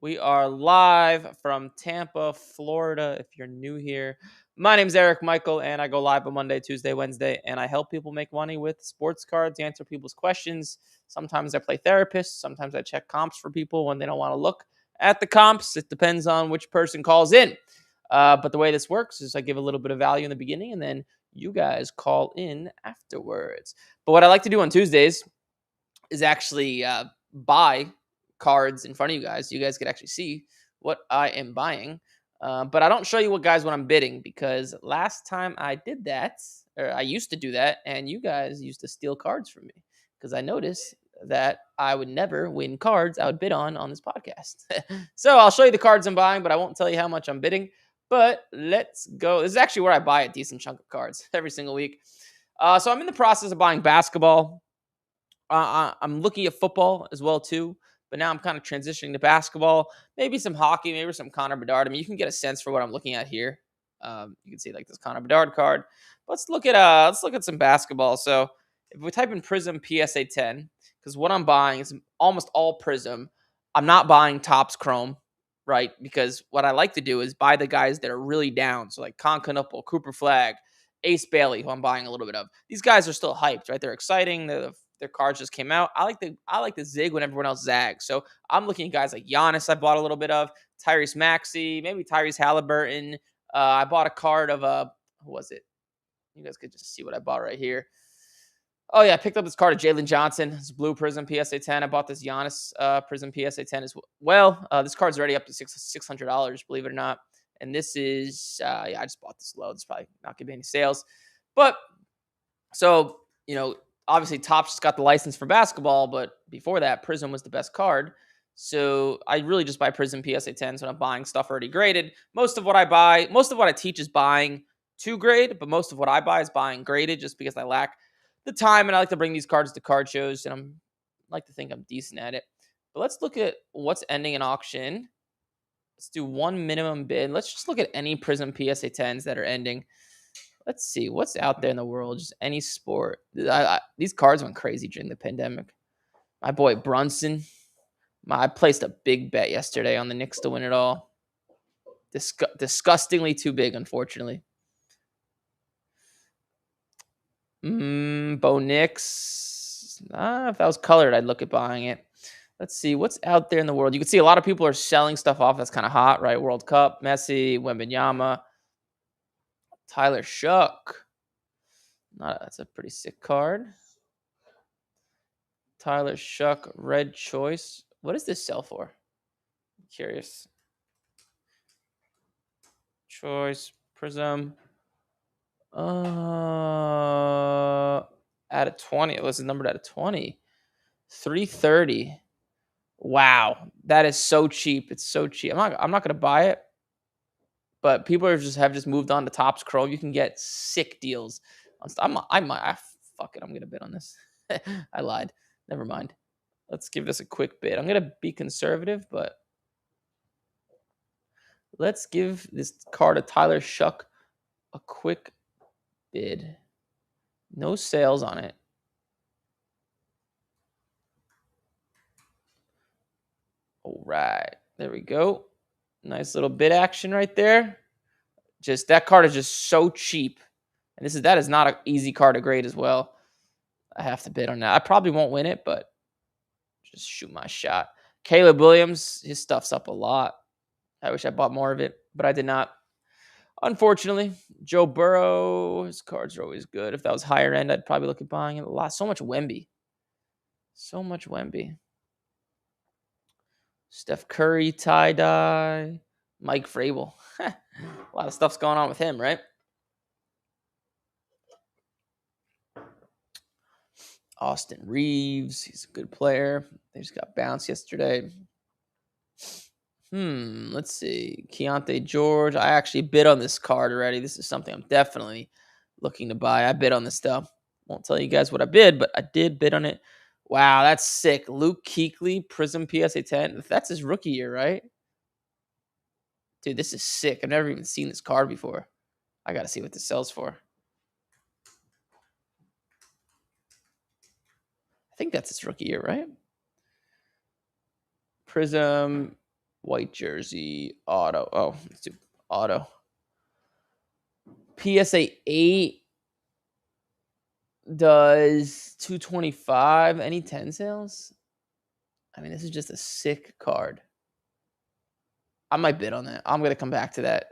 We are live from Tampa, Florida. If you're new here, my name's Eric Michael, and I go live on Monday, Tuesday, Wednesday, and I help people make money with sports cards, answer people's questions. Sometimes I play therapist. Sometimes I check comps for people when they don't want to look at the comps. It depends on which person calls in. But the way this works is I give a little bit of value in the beginning, and then you guys call in afterwards. But what I like to do on Tuesdays is actually buy cards in front of you guys. You guys could actually see what I am buying. But I don't show you what I'm bidding because last time I did that, or I used to do that, and you guys used to steal cards from me because I noticed that I would never win cards I would bid on this podcast. So I'll show you the cards I'm buying, but I won't tell you how much I'm bidding. But let's go. This is actually where I buy a decent chunk of cards every single week. So I'm in the process of buying basketball. I'm looking at football as well too, but now I'm kind of transitioning to basketball, maybe some hockey, maybe some Connor Bedard. I mean, you can get a sense for what I'm looking at here. You can see like this Connor Bedard card. Let's look at some basketball. So if we type in Prism PSA 10, because what I'm buying is almost all Prism. I'm not buying Topps Chrome, right? Because what I like to do is buy the guys that are really down. So like Con Canuple, Cooper Flag, Ace Bailey, who I'm buying a little bit of. These guys are still hyped, right? They're exciting. Their cards just came out. I like to zig when everyone else zags. So I'm looking at guys like Giannis. I bought a little bit of Tyrese Maxey, maybe Tyrese Halliburton. I bought a card of who was it? You guys could just see what I bought right here. Oh yeah, I picked up this card of Jalen Johnson. It's Blue Prism PSA 10. I bought this Giannis Prism PSA 10 as well. This card's already up to $600, believe it or not. And this is I just bought this low. It's probably not gonna be any sales, but so obviously Topps just got the license for basketball, but before that, Prism was the best card. So I really just buy Prism PSA 10s when I'm buying stuff already graded. Most of what I teach is buying to grade, but most of what I buy is buying graded just because I lack the time and I like to bring these cards to card shows and I like to think I'm decent at it. But let's look at what's ending in auction. Let's do one minimum bid. Let's just look at any Prism PSA 10s that are ending. Let's see what's out there in the world. Just any sport. These cards went crazy during the pandemic. My boy Brunson. I placed a big bet yesterday on the Knicks to win it all. Disgustingly too big, unfortunately. Bo Nix. If that was colored, I'd look at buying it. Let's see what's out there in the world. You can see a lot of people are selling stuff off that's kind of hot, right? World Cup, Messi, Wembanyama, Tyler Shuck. That's a pretty sick card. Tyler Shuck, red choice. What does this sell for? I'm curious. Choice, Prism. At a 20. It was numbered at a 20. 330. Wow. That is so cheap. It's so cheap. I'm not gonna buy it. But people have just moved on to Topps Chrome. You can get sick deals on stuff. Fuck it. I'm gonna bid on this. I lied. Never mind. Let's give this a quick bid. I'm gonna be conservative, but let's give this card of Tyler Shuck a quick bid. No sales on it. All right. There we go. Nice little bid action right there. Just that card is just so cheap. And that is not an easy card to grade as well. I have to bid on that. I probably won't win it, but just shoot my shot. Caleb Williams, his stuff's up a lot. I wish I bought more of it, but I did not. Unfortunately, Joe Burrow, his cards are always good. If that was higher end, I'd probably look at buying it a lot. So much Wemby. Steph Curry, tie-dye. Mike Vrabel. A lot of stuff's going on with him, right? Austin Reeves, he's a good player. They just got bounced yesterday. Let's see. Keontae George. I actually bid on this card already. This is something I'm definitely looking to buy. I bid on this stuff. Won't tell you guys what I bid, but I did bid on it. Wow, that's sick. Luke Kuechly, Prism PSA 10. That's his rookie year, right? Dude, this is sick. I've never even seen this card before. I got to see what this sells for. I think that's his rookie year, right? Prism White jersey auto. Oh, let's do auto. PSA 8 does 225. Any 10 sales? I mean, this is just a sick card. I might bid on that. I'm going to come back to that.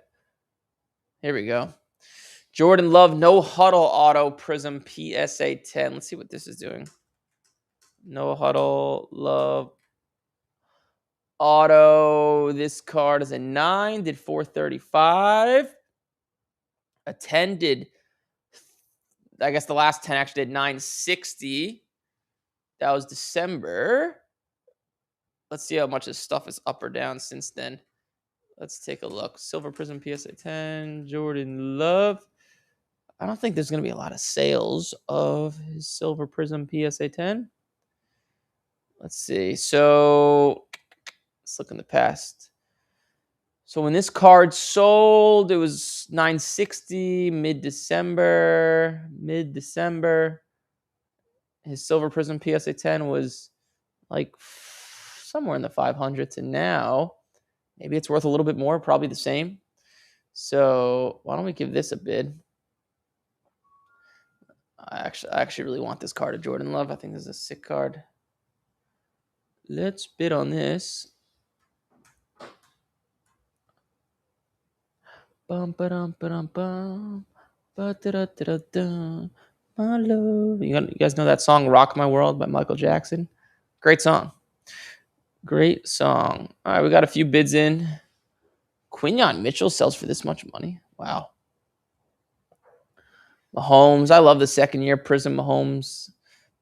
Here we go. Jordan Love, no huddle auto Prism PSA 10. Let's see what this is doing. No huddle Love auto. This card is a 9, did 435. A 10 did, I guess the last 10 actually did 960. That was December. Let's see how much this stuff is up or down since then. Let's take a look. Silver Prism PSA 10, Jordan Love. I don't think there's going to be a lot of sales of his Silver Prism PSA 10. Let's see. So let's look in the past. So when this card sold, it was 960 mid-December. His Silver Prism PSA 10 was like somewhere in the 500s, and now maybe it's worth a little bit more, probably the same. So why don't we give this a bid? I actually really want this card of Jordan Love. I think this is a sick card. Let's bid on this. Bum ba-dum ba-dum bum. Ba-da-da-da-da-da. My love. You guys know that song "Rock My World" by Michael Jackson? Great song. Great song. All right, we got a few bids in. Quinyon Mitchell sells for this much money. Wow. Mahomes. I love the second year Prism Mahomes.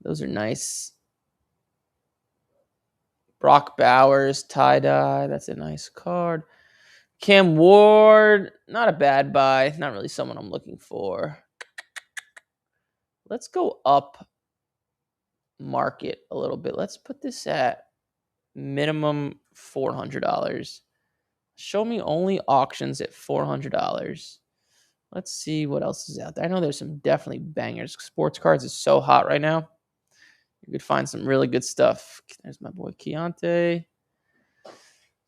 Those are nice. Brock Bowers, tie-dye. That's a nice card. Cam Ward, not a bad buy. Not really someone I'm looking for. Let's go up market a little bit. Let's put this at minimum $400. Show me only auctions at $400. Let's see what else is out there. I know there's some definitely bangers. Sports cards is so hot right now. You could find some really good stuff. There's my boy Keontae.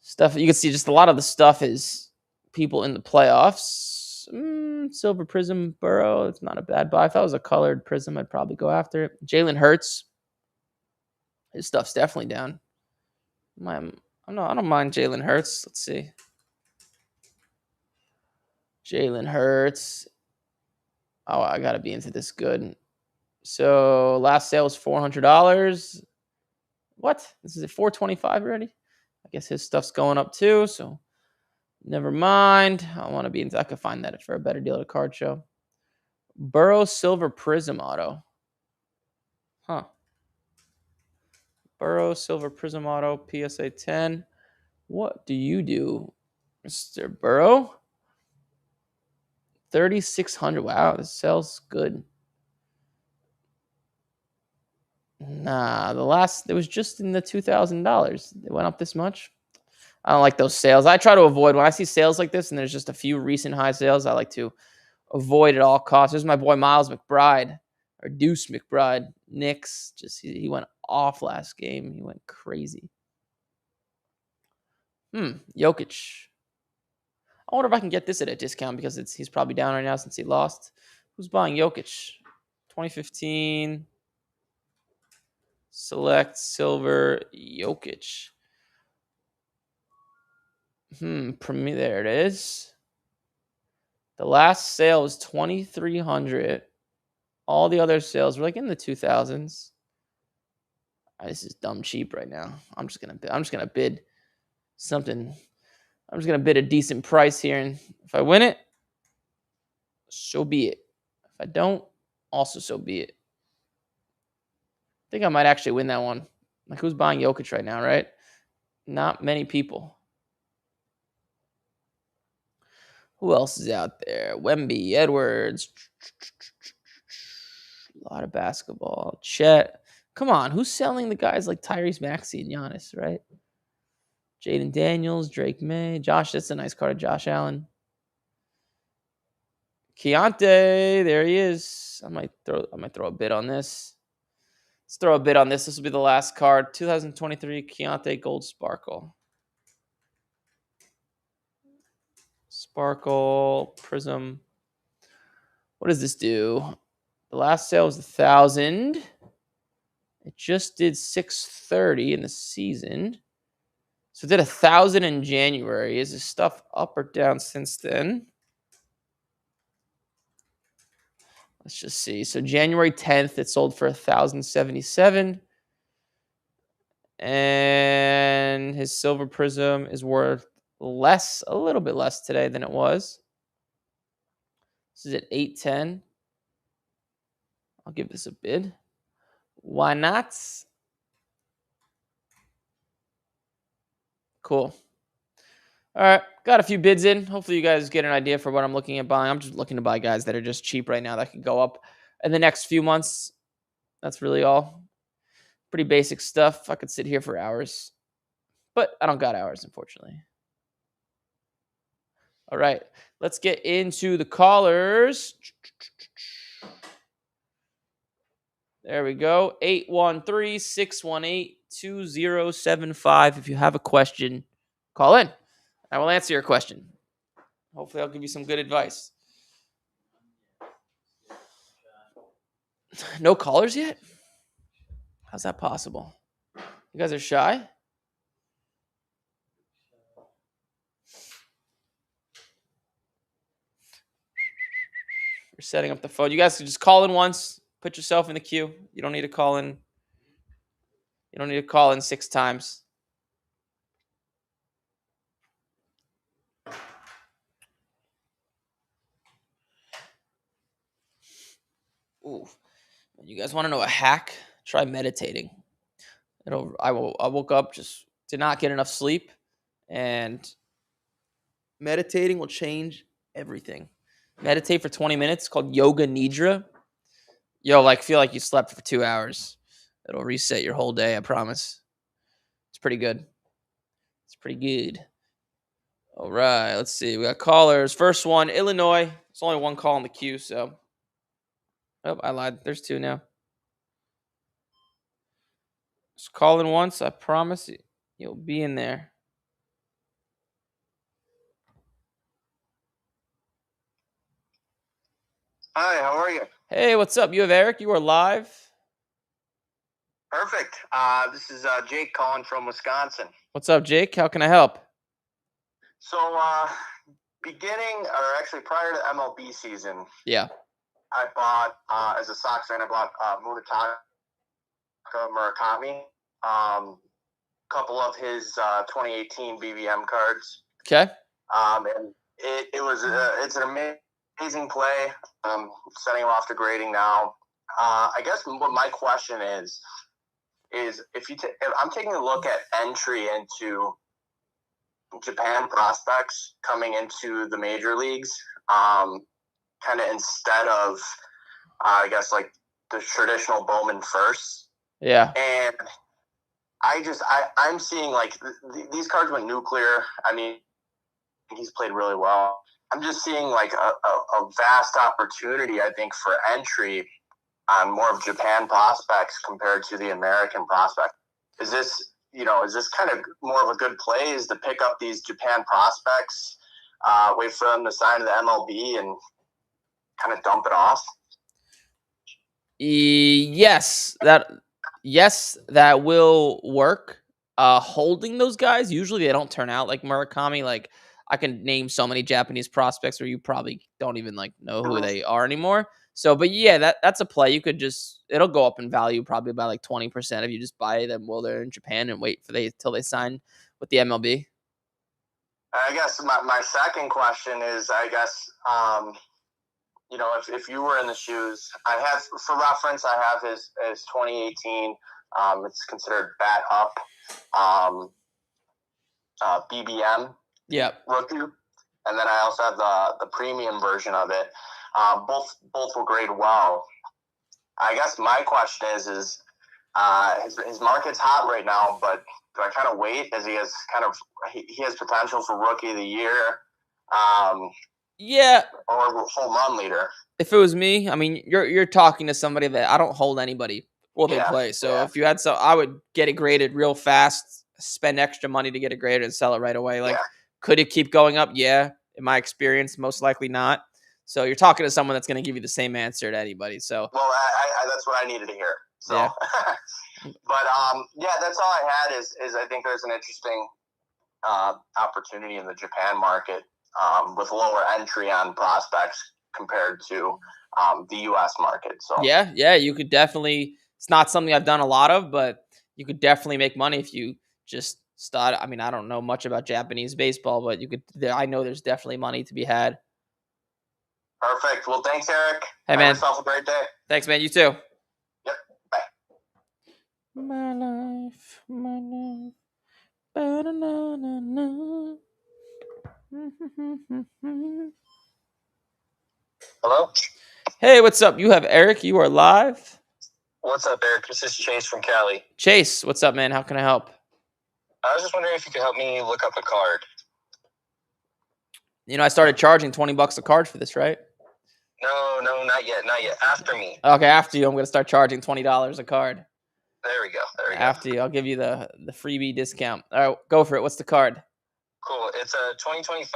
Stuff you can see, just a lot of the stuff is people in the playoffs. Silver Prism Burrow, it's not a bad buy. If I was a colored Prism, I'd probably go after it. Jalen Hurts, his stuff's definitely down. I don't mind Jalen Hurts. Let's see. Jalen Hurts. Oh, I gotta be into this good. So last sale was $400. What? This is at $425 already? I guess his stuff's going up too, so never mind. I want to be into. I could find that for a better deal at a card show. Burrow Silver Prism auto. Huh. Burrow Silver Prism auto PSA 10. What do you do, Mr. Burrow? 3,600. Wow, this sells good. Nah, it was just in the $2,000. It went up this much. I don't like those sales. I try to avoid when I see sales like this and there's just a few recent high sales. I like to avoid at all costs. There's my boy Miles McBride or Deuce McBride. Knicks. He went off last game. He went crazy. Jokic. I wonder if I can get this at a discount because he's probably down right now since he lost. Who's buying Jokic? 2015 select silver Jokic. Premier. There it is. The last sale was 2,300. All the other sales were like in the 2,000s. This is dumb cheap right now. I'm just gonna bid something. I'm just gonna bid a decent price here, and if I win it, so be it. If I don't, also so be it. I think I might actually win that one. Like, who's buying Jokic right now, right? Not many people. Who else is out there? Wemby, Edwards. A lot of basketball. Chet. Come on, who's selling the guys like Tyrese Maxey and Giannis, right? Jaden Daniels, Drake May, Josh. That's a nice card of Josh Allen. Keontae, there he is. I might throw a bid on this. Let's throw a bid on this. This will be the last card. 2023 Keontae Gold Sparkle. Sparkle Prism. What does this do? The last sale was 1,000. It just did 630 in the season. So it did 1,000 in January. Is this stuff up or down since then? Let's just see. So January 10th, it sold for 1,077. And his Silver Prism is worth less, a little bit less today than it was. This is at 810. I'll give this a bid. Why not? Cool. All right, got a few bids in. Hopefully you guys get an idea for what I'm looking at buying. I'm just looking to buy guys that are just cheap right now that could go up in the next few months. That's really all. Pretty basic stuff. I could sit here for hours, but I don't got hours, unfortunately. All right, let's get into the callers. There we go. 813-618-2075. If you have a question, call in. I will answer your question. Hopefully, I'll give you some good advice. No callers yet? How's that possible? You guys are shy? We're setting up the phone. You guys can just call in once. Put yourself in the queue. You don't need to call in. You don't need to call in 6 times. Ooh. You guys want to know a hack? Try meditating. I woke up, just did not get enough sleep, and meditating will change everything. Meditate for 20 minutes, called Yoga Nidra. Feel like you slept for 2 hours. It'll reset your whole day, I promise. It's pretty good. It's pretty good. All right, let's see. We got callers. First one, Illinois. It's only one call in the queue, so. Oh, I lied. There's 2 now. Just call in once. I promise you'll be in there. Hi, how are you? Hey, what's up? You have Eric. You are live. Perfect. This is Jake calling from Wisconsin. What's up, Jake? How can I help? So, prior to MLB season, Yeah. I bought, as a Sox fan, I bought Munetaka Murakami, couple of his 2018 BBM cards. Okay. And it's an amazing play. Setting him off to grading now. I guess what my question is if I'm taking a look at entry into Japan prospects coming into the major leagues, kind of instead of, I guess, like the traditional Bowman first. Yeah. And I'm seeing like these cards went nuclear. I mean, he's played really well. I'm just seeing like a vast opportunity, I think, for entry on more of Japan prospects compared to the American prospect. Is this kind of more of a good play, is to pick up these Japan prospects, wait for them to sign to the MLB and kind of dump it off? Yes, that will work. Holding those guys, usually they don't turn out like Murakami. Like, I can name so many Japanese prospects where you probably don't even like know who they are anymore. So, but yeah, that's a play. You could it'll go up in value probably by like 20% if you just buy them while they're in Japan and wait till they sign with the MLB. I guess my second question is, I guess, if you were in the shoes, I have, for reference, I have his 2018. It's considered bat up BBM. Yeah. Rookie, and then I also have the premium version of it. Both will grade well. I guess my question is his market's hot right now, but do I kind of wait as he has potential for rookie of the year? Yeah. Or home run leader. If it was me, I mean, you're talking to somebody that I don't hold anybody while they play. So if you had I would get it graded real fast, spend extra money to get it graded and sell it right away. Like, could it keep going up? Yeah. in my experience, most likely not. So you're talking to someone that's going to give you the same answer to anybody. So well, that's what I needed to hear. So, yeah. But yeah, that's all I had. Is I think there's an interesting opportunity in the Japan market with lower entry on prospects compared to the U.S. market. So yeah, you could definitely. It's not something I've done a lot of, but you could definitely make money if you just start. I mean, I don't know much about Japanese baseball, but you could. I know there's definitely money to be had. Perfect. Well, thanks, Eric. Hey, Have man. yourself a great day. Thanks, man. You too. Yep. Bye. My life, my life. Ba-da-na-na-na. Hello? Hey, what's up? You have Eric. You are live. What's up, Eric? This is Chase from Cali. Chase, what's up, man? How can I help? I was just wondering if you could help me look up a card. I started charging $20 a card for this, right? No, not yet. After me. Okay, after you, I'm going to start charging $20 a card. There we go. After you, I'll give you the freebie discount. All right, go for it. What's the card? Cool. It's a 2025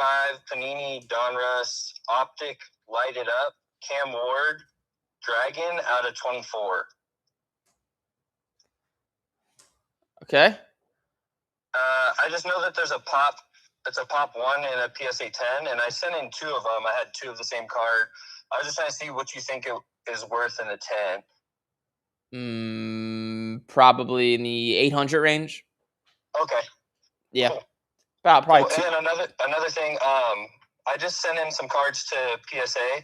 Panini Donruss Optic Lighted Up Cam Ward Dragon out of 24. Okay. I just know that there's a pop. It's a pop 1 and a PSA 10, and I sent in 2 of them. I had 2 of the same card. I was just trying to see what you think it is worth in a 10. Probably in the 800 range. Okay. Yeah. Cool. Probably. Cool. And another thing, I just sent in some cards to PSA,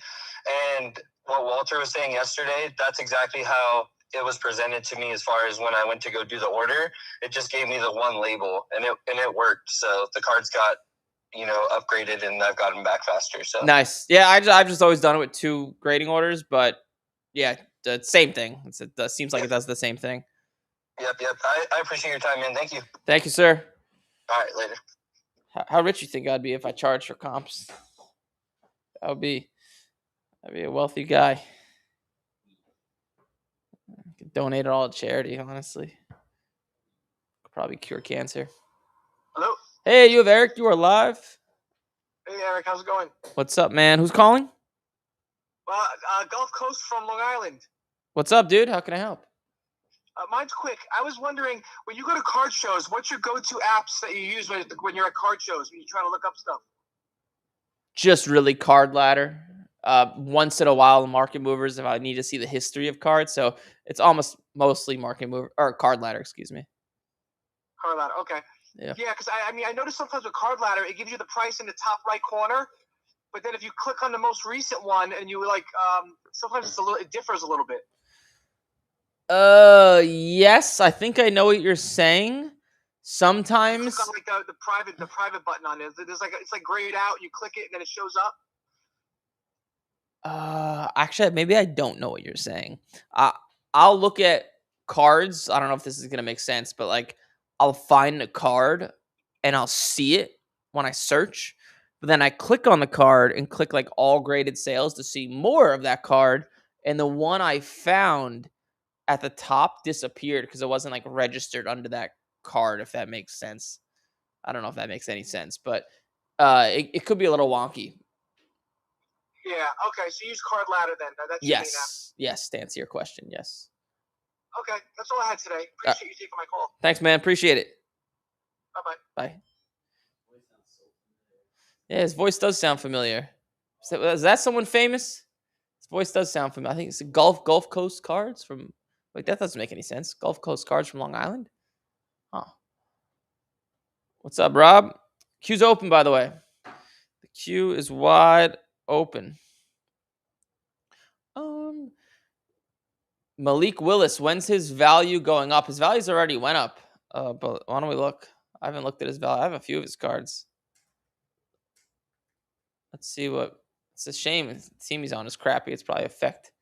and what Walter was saying yesterday, that's exactly how it was presented to me as far as when I went to go do the order. It just gave me the one label, and it worked. So the cards got, upgraded, and I've gotten back faster. So nice. Yeah, I've just always done it with 2 grading orders, but yeah, the same thing. It seems like it does the same thing. Yep. I appreciate your time, man. Thank you. Thank you, sir. All right, later. How rich you think I'd be if I charged for comps? I'd be a wealthy guy. I could donate it all to charity, honestly. Could probably cure cancer. Hello? Hey, you have Eric. You are live. Hey, Eric. How's it going? What's up, man? Who's calling? Well, Gulf Coast from Long Island. What's up, dude? How can I help? Mine's quick. I was wondering, when you go to card shows, what's your go-to apps that you use when you're at card shows, when you're trying to look up stuff? Just really Card Ladder. Once in a while, Market Movers if I need to see the history of cards. So it's mostly Market Mover or Card Ladder, excuse me. Card Ladder, okay. Yeah. Yeah, because I noticed sometimes with Card Ladder, it gives you the price in the top right corner, but then if you click on the most recent one and you sometimes it differs a little bit. Yes, I think I know what you're saying. Sometimes You click on the private button on it. There's it's like grayed out. You click it and then it shows up. Actually, maybe I don't know what you're saying. I'll look at cards. I don't know if this is gonna make sense, but I'll find a card and I'll see it when I search. But then I click on the card and click all graded sales to see more of that card. And the one I found at the top disappeared because it wasn't registered under that card, if that makes sense. I don't know if that makes any sense, but it could be a little wonky. Yeah, okay, so use Card Ladder then. That's yes, to answer your question, yes. Okay, that's all I had today. Appreciate you taking my call. Thanks, man. Appreciate it. Bye-bye. Bye. Yeah, his voice does sound familiar. Is that someone famous? His voice does sound familiar. I think it's Gulf Coast Cards from... Wait, that doesn't make any sense. Gulf Coast Cards from Long Island? Huh. What's up, Rob? Queue's open, by the way. The queue is wide open. Malik Willis, when's his value going up? His value's already went up. But why don't we look? I haven't looked at his value. I have a few of his cards. Let's see what... It's a shame. The team he's on is crappy. It's probably affect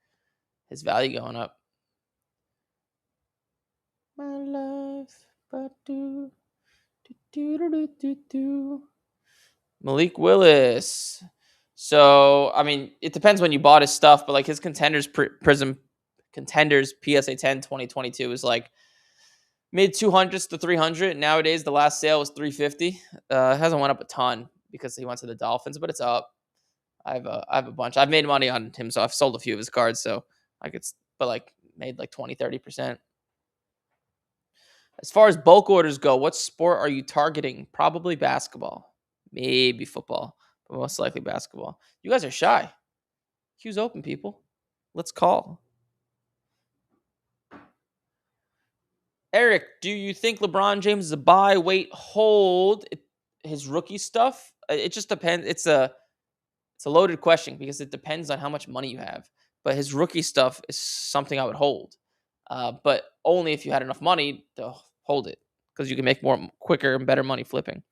his value going up. My life, but Malik Willis. So, I mean, it depends when you bought his stuff, but his Contenders Prism Contenders PSA 10 2022 is mid 200s to 300. Nowadays, the last sale was 350. It hasn't went up a ton, because he went to the Dolphins, but it's up. I have a bunch. I've made money on him, so I've sold a few of his cards, so I could, but like made like 20-30%. As far as bulk orders go, what sport are you targeting? Probably basketball, maybe football, but most likely basketball. You guys are shy. Queue's open, people. Let's call. Eric, do you think LeBron James is a buy, wait, hold his rookie stuff? It just depends. It's a loaded question because it depends on how much money you have. But his rookie stuff is something I would hold, but only if you had enough money to hold it because you can make more quicker and better money flipping.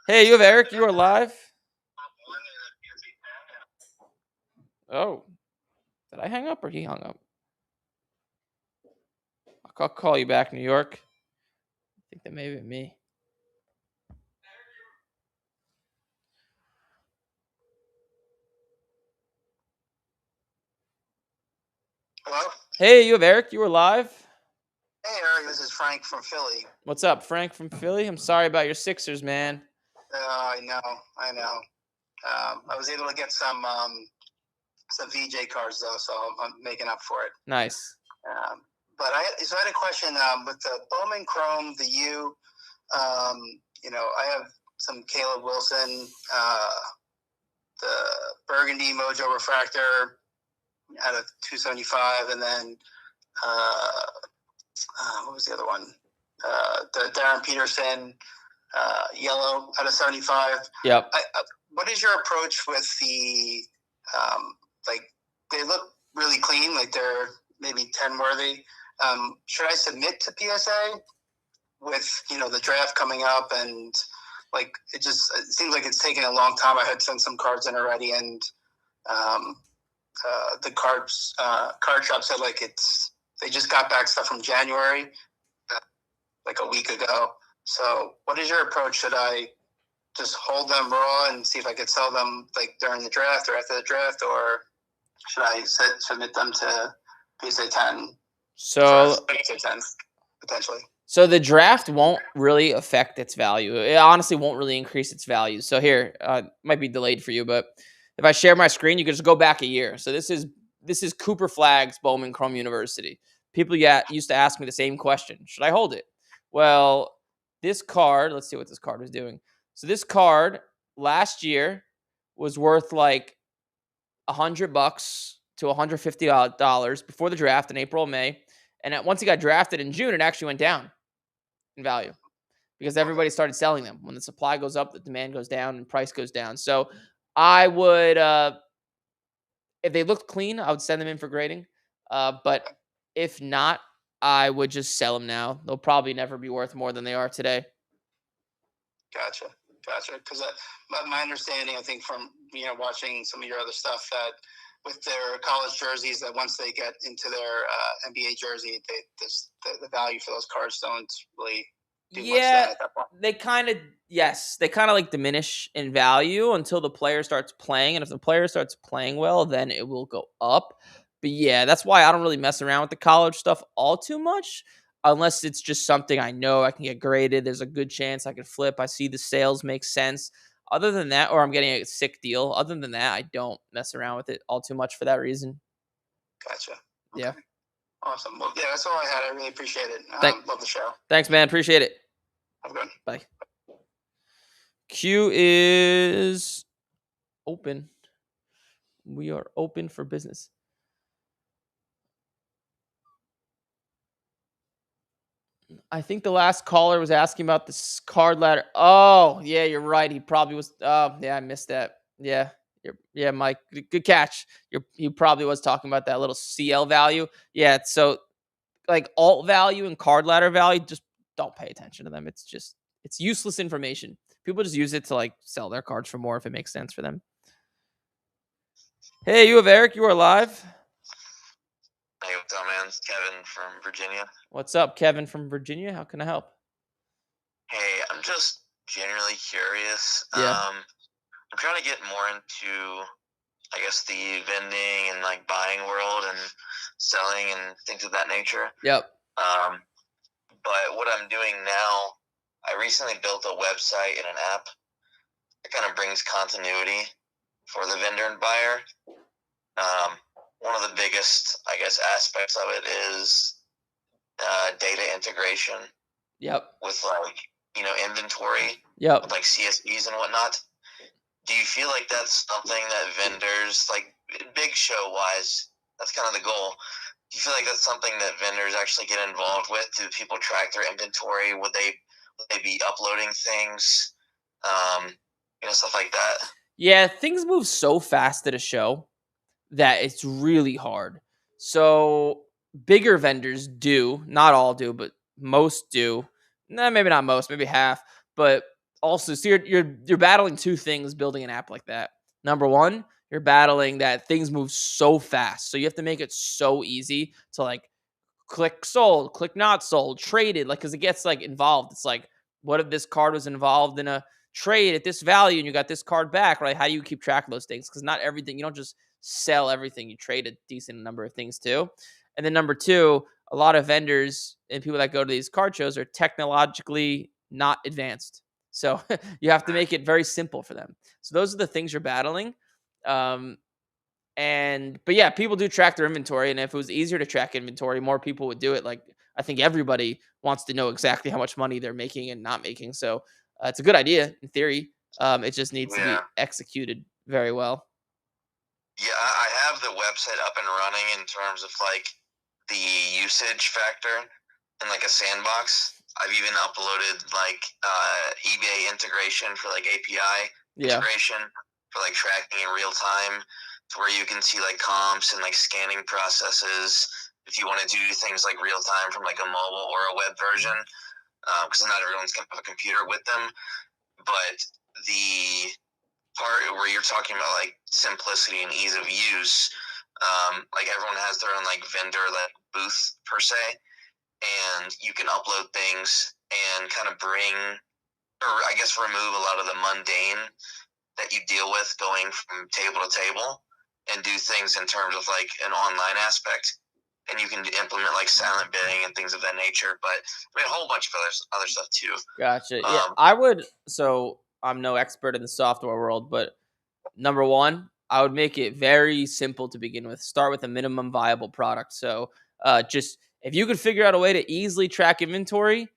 Hey, you have Eric. You are live. Oh, did I hang up or he hung up? I'll call you back, New York. I think that may be me. Hello? Hey, you have Eric. You are live. Hey, Eric, this is Frank from Philly. What's up, Frank from Philly? I'm sorry about your Sixers, man. I know. I was able to get some VJ cards, though, so I'm making up for it. Nice. But I had a question with the Bowman Chrome, the U. I have some Caleb Wilson, the Burgundy Mojo Refractor out of 275, and then what was the other one? The Darren Peterson yellow out of 75. Yep. What is your approach with the they look really clean, like they're maybe 10 worthy. Should I submit to PSA with the draft coming up, and like it seems like it's taking a long time. I had sent some cards in already, and the card shop said like they just got back stuff from January, like a week ago. So what is your approach? Should I just hold them raw and see if I could sell them like during the draft or after the draft, or should I submit them to PSA 10? So PSA 10 potentially. So the draft won't really affect its value. It honestly won't really increase its value. So here, might be delayed for you, but if I share my screen, you can just go back a year. So this is Cooper Flagg's Bowman Chrome University. People used to ask me the same question. Should I hold it? Well, this card, let's see what this card was doing. So this card last year was worth like $100 to $150 before the draft in April, May. And once he got drafted in June, it actually went down in value because everybody started selling them. When the supply goes up, the demand goes down and price goes down. So I would, if they looked clean, I would send them in for grading. But if not, I would just sell them now. They'll probably never be worth more than they are today. Gotcha. Because my understanding, I think from watching some of your other stuff, that with their college jerseys, that once they get into their NBA jersey, the value for those cards don't really do much at that point. They kind of like diminish in value until the player starts playing, and if the player starts playing well, then it will go up. But yeah, that's why I don't really mess around with the college stuff all too much. Unless it's just something I know I can get graded. There's a good chance I can flip. I see the sales make sense. Other than that, or I'm getting a sick deal. Other than that, I don't mess around with it all too much for that reason. Gotcha. Okay. Yeah. Awesome. Well, yeah, that's all I had. I really appreciate it. Love the show. Thanks, man. Appreciate it. Have a good one. Bye. Q is open. We are open for business. I think the last caller was asking about this card ladder. Oh, yeah, you're right. He probably was. Oh, yeah, I missed that. Yeah, Mike. Good catch. He probably was talking about that little CL value. Yeah, so like alt value and card ladder value, just don't pay attention to them. It's useless information. People just use it to like sell their cards for more if it makes sense for them. Hey, you have Eric. You are live. Hey, what's up, man? It's Kevin from Virginia. What's up, Kevin from Virginia? How can I help? Hey, I'm just generally curious. Yeah. I'm trying to get more into, I guess, the vending and like buying world and selling and things of that nature. Yep. But what I'm doing now, I recently built a website and an app. I kind brings continuity for the vendor and buyer. One of the biggest, I guess, aspects of it is data integration. Yep. With like, inventory. Yep. With like CSVs and whatnot. Do you feel like that's something that vendors, like big show wise, that's kind of the goal? Do you feel like that's something that vendors actually get involved with? Do people track their inventory? Would they be uploading things? Stuff like that. Yeah, things move so fast at a show that it's really hard. So bigger vendors do, not all do, but most do. Nah, maybe not most, maybe half. But also, so you're battling two things building an app like that. Number one, you're battling that things move so fast, so you have to make it so easy to like click sold, click not sold, traded, like because it gets like involved. It's like, what if this card was involved in a trade at this value and you got this card back, right? How do you keep track of those things? Because not everything, you don't just sell everything, you trade a decent number of things too. And then number two, a lot of vendors and people that go to these card shows are technologically not advanced. So you have to make it very simple for them. So those are the things you're battling. But yeah, people do track their inventory. And if it was easier to track inventory, more people would do it. Like, I think everybody wants to know exactly how much money they're making and not making. So it's a good idea in theory. It just needs to be executed very well. Yeah, I have the website up and running in terms of like the usage factor and like a sandbox. I've even uploaded like eBay integration for like API integration for like tracking in real time, to where you can see like comps and like scanning processes if you want to do things like real time from like a mobile or a web version, because not everyone's going to have a computer with them. But the part where you're talking about like simplicity and ease of use, like everyone has their own like vendor like booth per se, and you can upload things and kind of bring, or I guess remove a lot of the mundane that you deal with going from table to table, and do things in terms of like an online aspect. And you can implement like silent bidding and things of that nature, but I mean a whole bunch of other stuff too. Gotcha. Yeah, I would. So I'm no expert in the software world, but number one, I would make it very simple to begin with. Start with a minimum viable product. So just if you could figure out a way to easily track inventory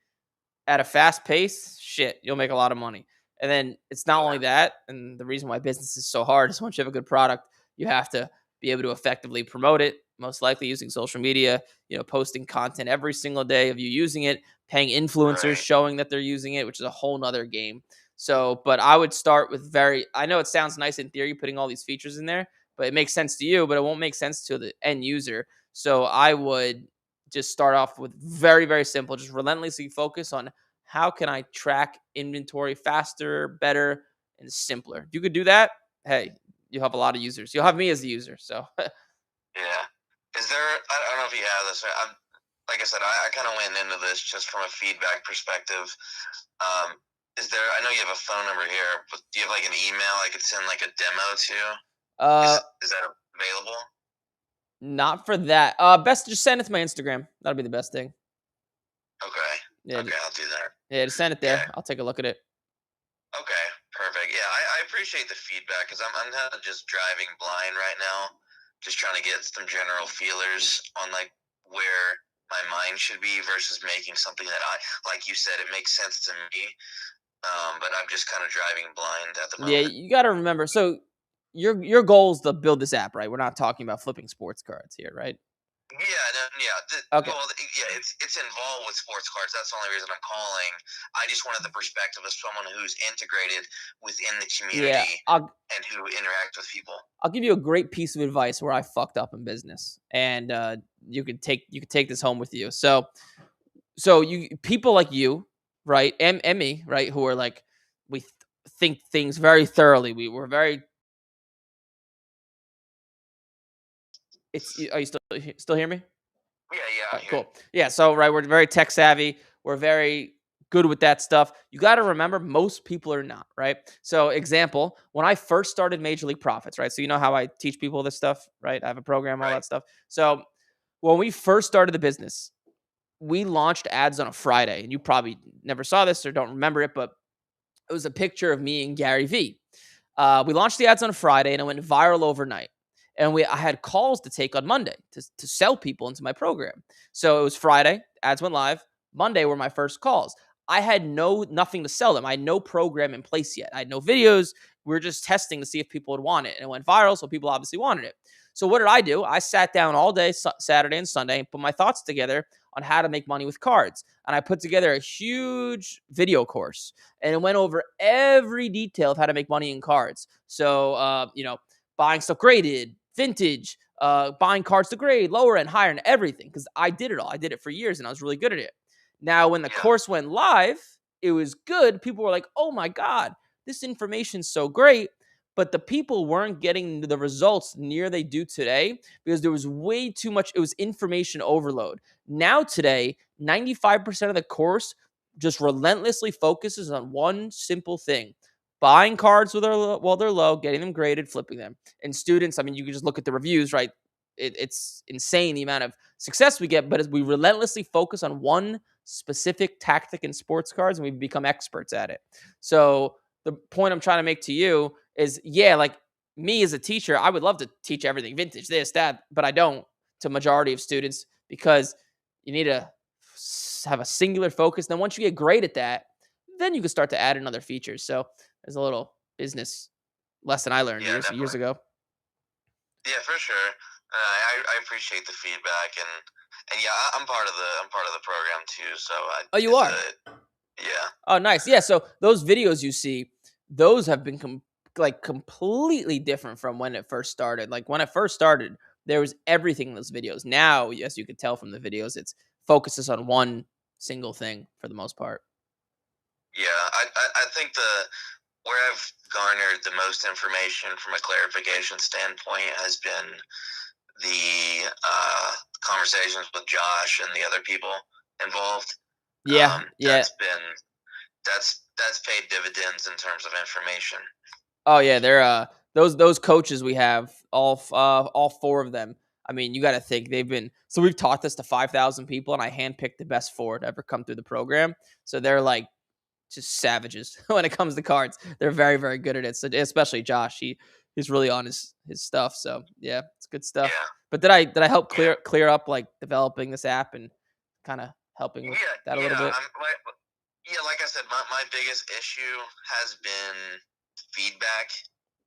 at a fast pace, shit, you'll make a lot of money. And then it's not only that, and the reason why business is so hard is once you have a good product, you have to be able to effectively promote it, most likely using social media, posting content every single day of you using it, paying influencers, showing that they're using it, which is a whole nother game. So, but I would start with I know it sounds nice in theory, putting all these features in there, but it makes sense to you, but it won't make sense to the end user. So I would just start off with very, very simple, just relentlessly focus on how can I track inventory faster, better, and simpler. If you could do that, hey, you'll have a lot of users. You'll have me as a user. So yeah. Is there, I don't know if you have this, like I said, I kind of went into this just from a feedback perspective. Is there, I know you have a phone number here, but do you have like an email I could send like a demo to? Is that available? Not for that. Best just send it to my Instagram. That'll be the best thing. Okay. Yeah, okay, I'll do that. Yeah, just send it there. Yeah. I'll take a look at it. Okay, perfect. Yeah, I appreciate the feedback, because I'm kind of just driving blind right now, just trying to get some general feelers on like where my mind should be versus making something that like you said, it makes sense to me. But I'm just kind of driving blind at the moment. Yeah, you got to remember. So your goal is to build this app, right? We're not talking about flipping sports cards here, right? Yeah. Okay. Well, yeah, it's involved with sports cards. That's the only reason I'm calling. I just wanted the perspective of someone who's integrated within the community and who interacts with people. I'll give you a great piece of advice where I fucked up in business, and you could take this home with you. So you people like you, right, and me, right, who are like we think things very thoroughly. We're very. Are you still hear me? Yeah. Right, cool. Yeah. So we're very tech savvy. We're very good with that stuff. You got to remember, most people are not, right? So example, when I first started Major League Profits, right? So you know how I teach people this stuff, right? I have a program, all that stuff. So when we first started the business, we launched ads on a Friday, and you probably never saw this or don't remember it, but it was a picture of me and Gary Vee. We launched the ads on Friday, and it went viral overnight. And I had calls to take on Monday to sell people into my program. So it was Friday, ads went live. Monday were my first calls. I had nothing to sell them. I had no program in place yet. I had no videos. We were just testing to see if people would want it. And it went viral, so people obviously wanted it. So what did I do? I sat down all day, Saturday and Sunday, and put my thoughts together on how to make money with cards. And I put together a huge video course, and it went over every detail of how to make money in cards. So, buying stuff graded, vintage, buying cards to grade, lower end, higher end, everything. Because I did it all. I did it for years, and I was really good at it. Now, when the course went live, it was good. People were like, oh my God, this information's so great. But the people weren't getting the results near they do today because there was way too much. It was information overload. Now today, 95% of the course just relentlessly focuses on one simple thing: buying cards while they're low, getting them graded, flipping them. And students, I mean, you can just look at the reviews, right? It's insane the amount of success we get, but as we relentlessly focus on one specific tactic in sports cards, and we've become experts at it. So the point I'm trying to make to you is, like me as a teacher, I would love to teach everything vintage, this, that, but I don't to majority of students because you need to have a singular focus. Then once you get great at that, then you can start to add in other features. So there's a little business lesson I learned years ago. Yeah, for sure. I appreciate the feedback, and yeah, I'm part of the program too. So you are? Yeah. Oh, nice. Yeah. So those videos you see, those have been completely different from when it first started. Like when it first started, there was everything in those videos. Now, as you could tell from the videos, it's focuses on one single thing for the most part. Yeah, I think where I've garnered the most information from a clarification standpoint has been the conversations with Josh and the other people involved. Yeah, that's paid dividends in terms of information. Oh yeah, they're those coaches we have, all four of them. I mean, you got to think we've taught this to 5,000 people, and I handpicked the best four to ever come through the program. So they're like just savages when it comes to cards. They're very, very good at it. So especially Josh, he's really on his stuff. So yeah, it's good stuff. Yeah. But did I help clear up like developing this app and kind of helping with that a little bit? Like I said, my biggest issue has been feedback,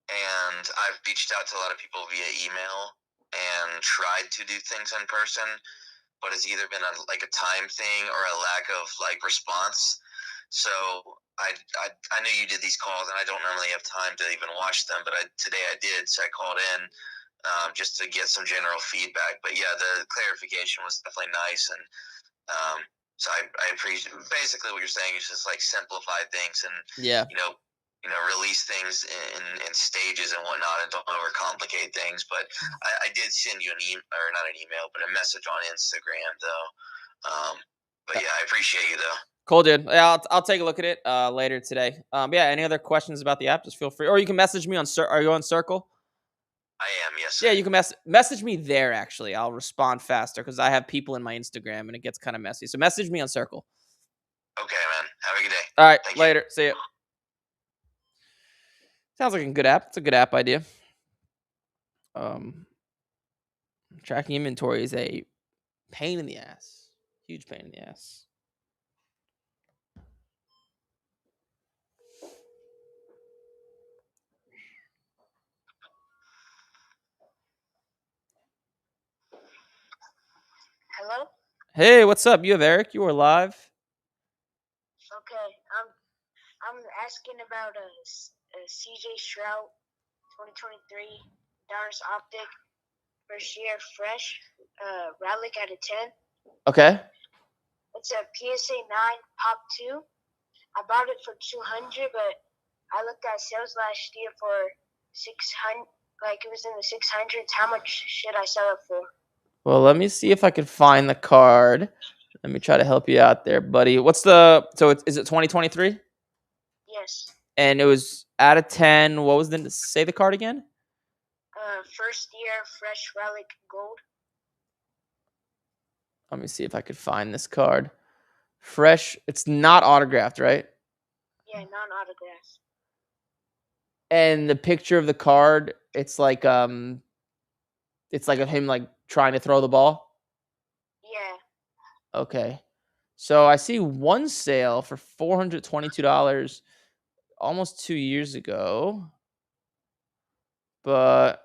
and I've reached out to a lot of people via email and tried to do things in person, but it's either been a time thing or a lack of response. So I knew you did these calls, and I don't normally have time to even watch them, but today I did, so I called in just to get some general feedback. But yeah, the clarification was definitely nice, and so I appreciate basically what you're saying is just simplify things and release things in stages and whatnot, and don't overcomplicate things. But I did send you not an email, but a message on Instagram though. But yeah, I appreciate you though. Cool, dude. Yeah, I'll take a look at it later today. Any other questions about the app? Just feel free, or you can message me on. Are you on Circle? I am, yes. Yeah, you can message me there. Actually, I'll respond faster because I have people in my Instagram and it gets kind of messy. So message me on Circle. Okay, man. Have a good day. All right, later. See ya. Sounds like a good app. It's a good app idea. Tracking inventory is a pain in the ass. Huge pain in the ass. Hello? Hey, what's up? You have Eric. You are live. Okay, I'm asking about a CJ Stroud 2023 Donruss Optic first year fresh relic out of 10. Okay. It's a PSA 9 Pop 2. I bought it for $200, but I looked at sales last year for $600. Like it was in the 600s. How much should I sell it for? Well, let me see if I can find the card. Let me try to help you out there, buddy. Is it 2023? Yes. And it was out of 10. What was say the card again? First year fresh relic gold. Let me see if I could find this card. Fresh. It's not autographed, right? Yeah, non-autographed. And the picture of the card, it's like of him like trying to throw the ball. Yeah. Okay. So I see one sale for $422 almost 2 years ago. But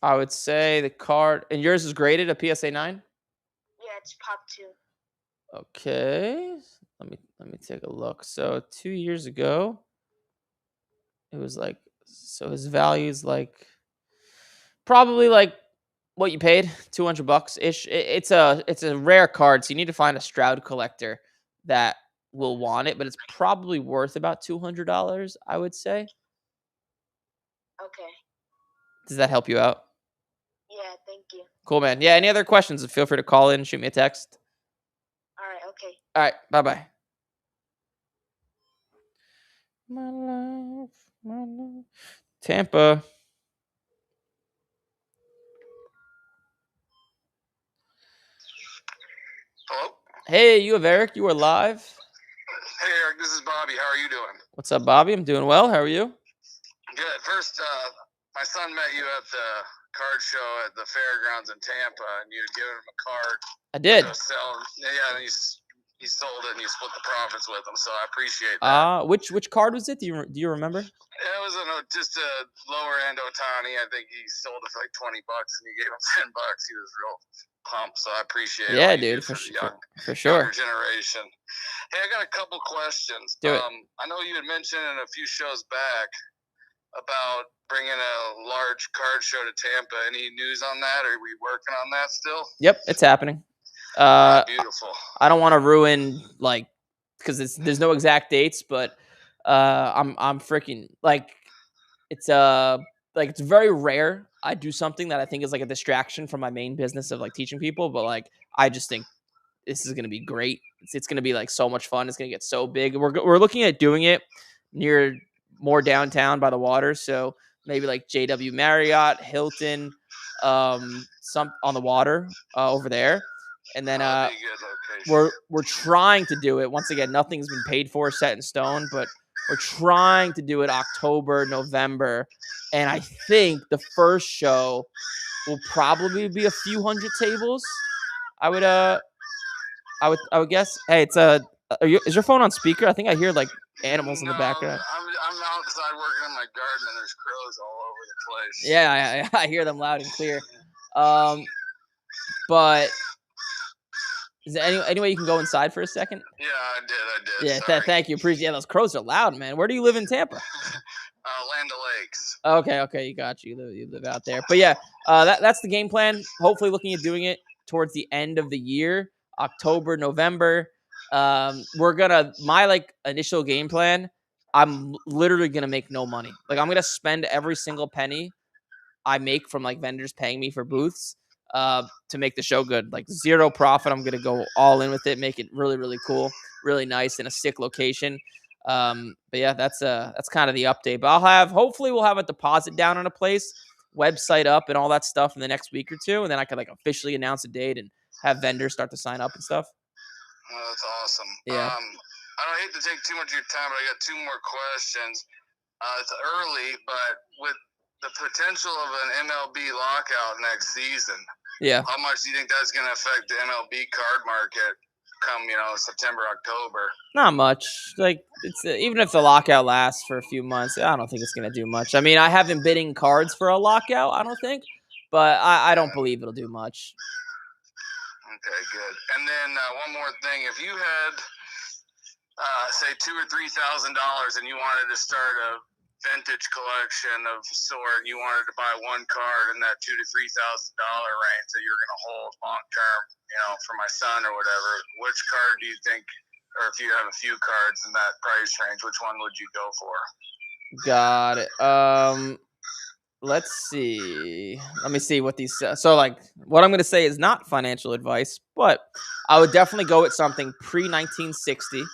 I would say the card and yours is graded a PSA 9? Yeah, it's Pop 2. Okay. Let me take a look. So 2 years ago, it was like so his value is like probably like what you paid, $200 ish. It's a rare card, so you need to find a Stroud collector that will want it, but it's probably worth about $200, I would say. Okay. Does that help you out? Yeah, thank you. Cool, man. Yeah, any other questions? Feel free to call in, shoot me a text. All right, okay. All right, bye-bye. My life, my life. Tampa. Hello? Hey, you have Eric. You are live. Hey, Eric, this is Bobby. How are you doing? What's up, Bobby? I'm doing well. How are you? Good. First, my son met you at the card show at the fairgrounds in Tampa, and you had given him a card I did. to sell. Yeah, and he sold it, and you split the profits with him, so I appreciate that. Which card was it? Do you remember? It was just a lower end Otani. I think he sold it for like $20, and you gave him $10. He was real pumped, so I appreciate it. Yeah, dude, for sure. Younger generation. Hey, I got a couple questions. Do it. I know you had mentioned in a few shows back about bringing a large card show to Tampa. Any news on that? Are we working on that still? Yep, it's happening. Beautiful. I don't want to ruin because there's no exact dates, but I'm freaking it's it's very rare I do something that I think is like a distraction from my main business of like teaching people, but like I just think this is gonna be great. It's gonna be like so much fun. It's gonna get so big. We're looking at doing it near more downtown by the water, so maybe like JW Marriott, Hilton, some on the water over there, and then we're trying to do it. Once again, nothing's been paid for, set in stone, but we're trying to do it October, November, and I think the first show will probably be a few hundred tables. I would guess. Hey, it's is your phone on speaker? I think I hear like animals in the background. I'm outside working in my garden, and there's crows all over the place. Yeah, I hear them loud and clear. But is there any way you can go inside for a second? Yeah, I did. Yeah, thank you. Appreciate. Yeah, those crows are loud, man. Where do you live in Tampa? Land O'Lakes. Okay, you got you. You live out there. But yeah, that's the game plan. Hopefully, looking at doing it towards the end of the year, October, November. My initial game plan. I'm literally gonna make no money. Like I'm gonna spend every single penny I make from like vendors paying me for booths to make the show good. Like zero profit. I'm gonna go all in with it, make it really, really cool, really nice in a sick location. But yeah, that's kind of the update. But hopefully we'll have a deposit down on a place, website up, and all that stuff in the next week or two, and then I could like officially announce a date and have vendors start to sign up and stuff. Oh, that's awesome. Yeah. I don't hate to take too much of your time, but I got two more questions. It's early, but with the potential of an MLB lockout next season, how much do you think that's going to affect the MLB card market come, September, October? Not much. Like it's even if the lockout lasts for a few months, I don't think it's going to do much. I mean, I haven't been bidding cards for a lockout, I don't think, but I don't believe it'll do much. Okay, good. And then one more thing. If you had, say, $2,000 or $3,000 and you wanted to start a vintage collection of sort, and you wanted to buy one card in that $2,000 to $3,000 range that you're going to hold long term, for my son or whatever, which card do you think, or if you have a few cards in that price range, which one would you go for? Got it. Let's see. Let me see what these. So, like, what I'm going to say is not financial advice, but I would definitely go with something pre 1960.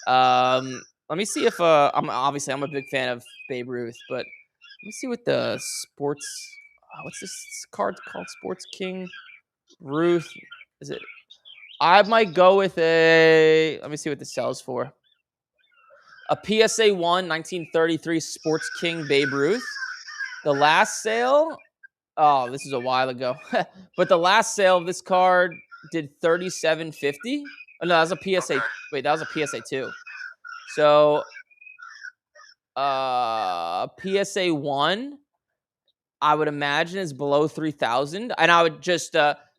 Let me see if I'm a big fan of Babe Ruth, but let me see what the sports. What's this card called? Sports King Ruth. Is it? I might go with a. Let me see what this sells for. a PSA 1 1933 Sports King Babe Ruth. The last sale, oh, this is a while ago, but the last sale of this card did $37.50. Oh, no, that was a PSA. Okay. Wait, that was a PSA 2. So, PSA 1, I would imagine is below 3,000, and I would just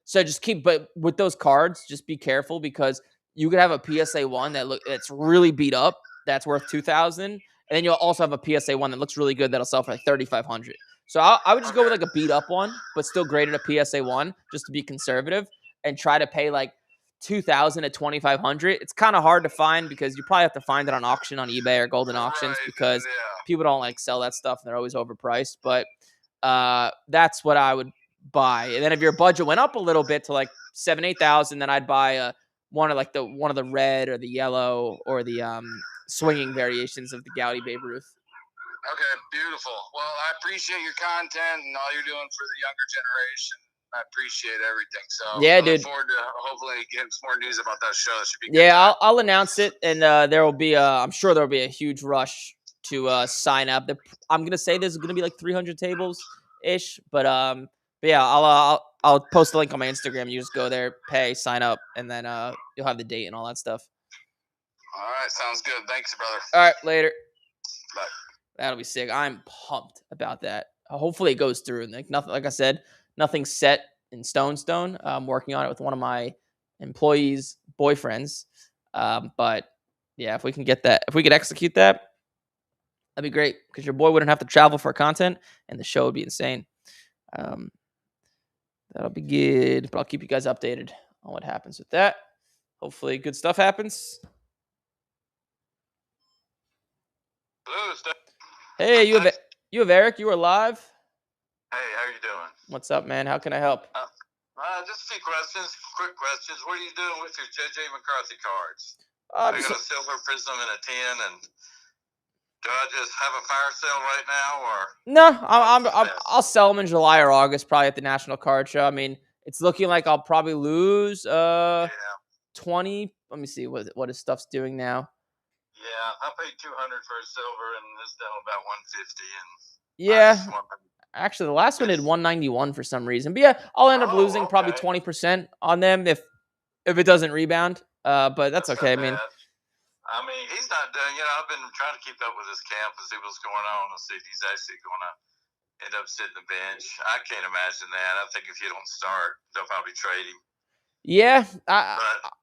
just keep. But with those cards, just be careful because you could have a PSA 1 that's really beat up, that's worth 2,000, and then you'll also have a PSA 1 that looks really good that'll sell for like 3,500. So I would just go with like a beat up one, but still graded a PSA 1 just to be conservative and try to pay like 2,000 to 2,500. It's kind of hard to find because you probably have to find it on auction on eBay or Golden Auctions because people don't like sell that stuff and they're always overpriced. But that's what I would buy. And then if your budget went up a little bit to like 7,000-8,000, then I'd buy one of the red or the yellow or the swinging variations of the Gaudy Babe Ruth. Okay, beautiful. Well, I appreciate your content and all you're doing for the younger generation. I appreciate everything. So yeah, I dude. look forward to hopefully getting some more news about that show. That should be good. Yeah, I'll announce it, and there will be I'm sure there will be a huge rush to sign up. I'm gonna say there's gonna be like 300 tables ish, but yeah, I'll post the link on my Instagram. You just go there, pay, sign up, and then you'll have the date and all that stuff. All right, sounds good. Thanks, brother. All right, later. Bye. That'll be sick. I'm pumped about that. Hopefully it goes through. Like nothing, like I said, nothing's set in stone. I'm working on it with one of my employees' boyfriends. But yeah, if we can execute that, that'd be great because your boy wouldn't have to travel for content and the show would be insane. That'll be good. But I'll keep you guys updated on what happens with that. Hopefully good stuff happens. Hello, Steph. Hey, you have Eric. You are live. Hey, how you doing? What's up, man? How can I help? Just a few questions, quick questions. What are you doing with your J.J. McCarthy cards? I'm I got a silver prism and a 10, and do I just have a fire sale right now, or No, I'll sell them in July or August, probably at the National Card Show. I mean, it's looking like I'll probably lose 20. Let me see what his stuff's doing now. Yeah, I paid $200 for a silver, and it's down about 150. And yeah, actually, the last one did 191 for some reason. But yeah, I'll end up losing probably 20% on them if it doesn't rebound. But that's okay. I mean, he's not done. I've been trying to keep up with his camp and see what's going on and see if he's actually going to end up sitting the bench. I can't imagine that. I think if you don't start, they'll probably trade him. Yeah,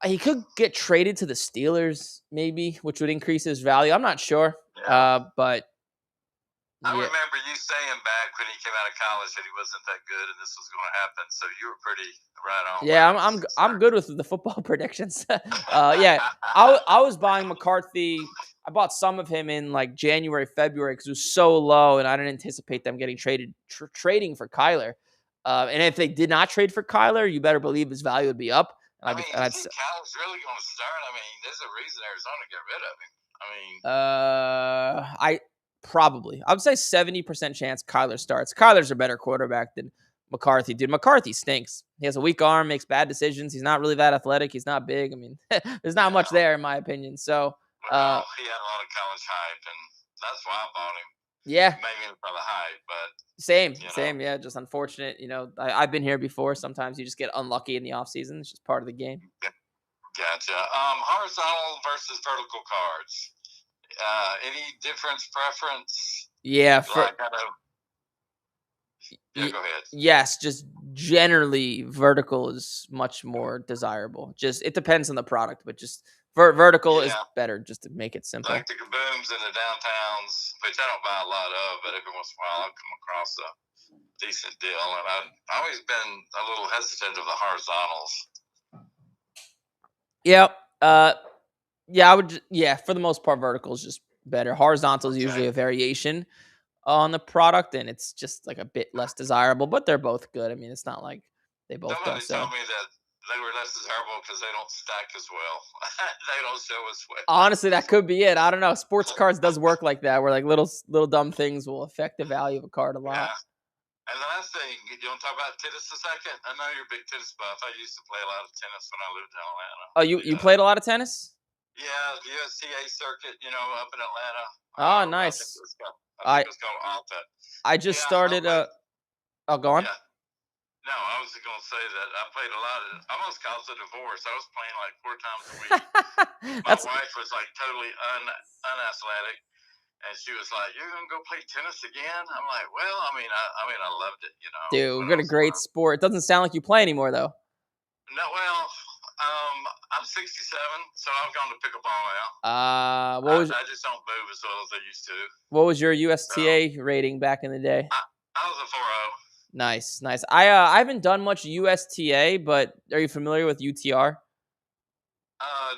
he could get traded to the Steelers, maybe, which would increase his value. I'm not sure, but I remember you saying back when he came out of college that he wasn't that good, and this was going to happen. So you were pretty right on. Yeah, I'm good with the football predictions. Yeah, I was buying McCarthy. I bought some of him in like January, February because it was so low, and I didn't anticipate them getting trading for Kyler. And if they did not trade for Kyler, you better believe his value would be up. You think Kyler's really going to start? I mean, there's a reason Arizona got rid of him. I would say 70% chance Kyler starts. Kyler's a better quarterback than McCarthy. Dude, McCarthy stinks. He has a weak arm, makes bad decisions. He's not really that athletic. He's not big. I mean, there's not much there in my opinion. So he had a lot of college hype, and that's why I bought him. Yeah. Maybe for the hype, but same. Yeah, just unfortunate. I've been here before. Sometimes you just get unlucky in the off season. It's just part of the game. Gotcha. Horizontal versus vertical cards. Any difference, preference? Yeah. Go ahead. Yes, just generally vertical is much more desirable. Just it depends on the product, but just vertical is better just to make it simple. Like the kabooms in the downtowns, which I don't buy a lot of, but every once in a while I'll come across a decent deal. And I've always been a little hesitant of the horizontals. Yeah. For the most part, vertical is just better. Horizontal is usually a variation on the product, and it's just like a bit less desirable, but they're both good. I mean, it's not like they both don't sell. Somebody told me that they were less desirable because they don't stack as well. They don't show as well. Honestly, that could be it. I don't know. Sports cards does work like that, where like little dumb things will affect the value of a card a lot. Yeah. And the last thing, you want to talk about tennis a second? I know you're a big tennis buff. I used to play a lot of tennis when I lived in Atlanta. Oh, you played a lot of tennis? Yeah, the USTA circuit, up in Atlanta. Oh, I think nice. it's called, I Alta. I just Yeah, started. Oh, go on. yeah. No, I was going to say that I played a lot of. I almost caused a divorce. I was playing like 4 times a week. My That's wife was like totally unathletic, and she was like, "You're gonna go play tennis again?" I'm like, "Well, I loved it, dude. when What I a was great sport. It doesn't sound like you play anymore though. No, well, I'm 67, so I've gone to pickleball now. I just don't move as well as I used to. What was your So USTA rating back in the day? I was a 4.0. Nice, nice. I haven't done much USTA, but are you familiar with UTR?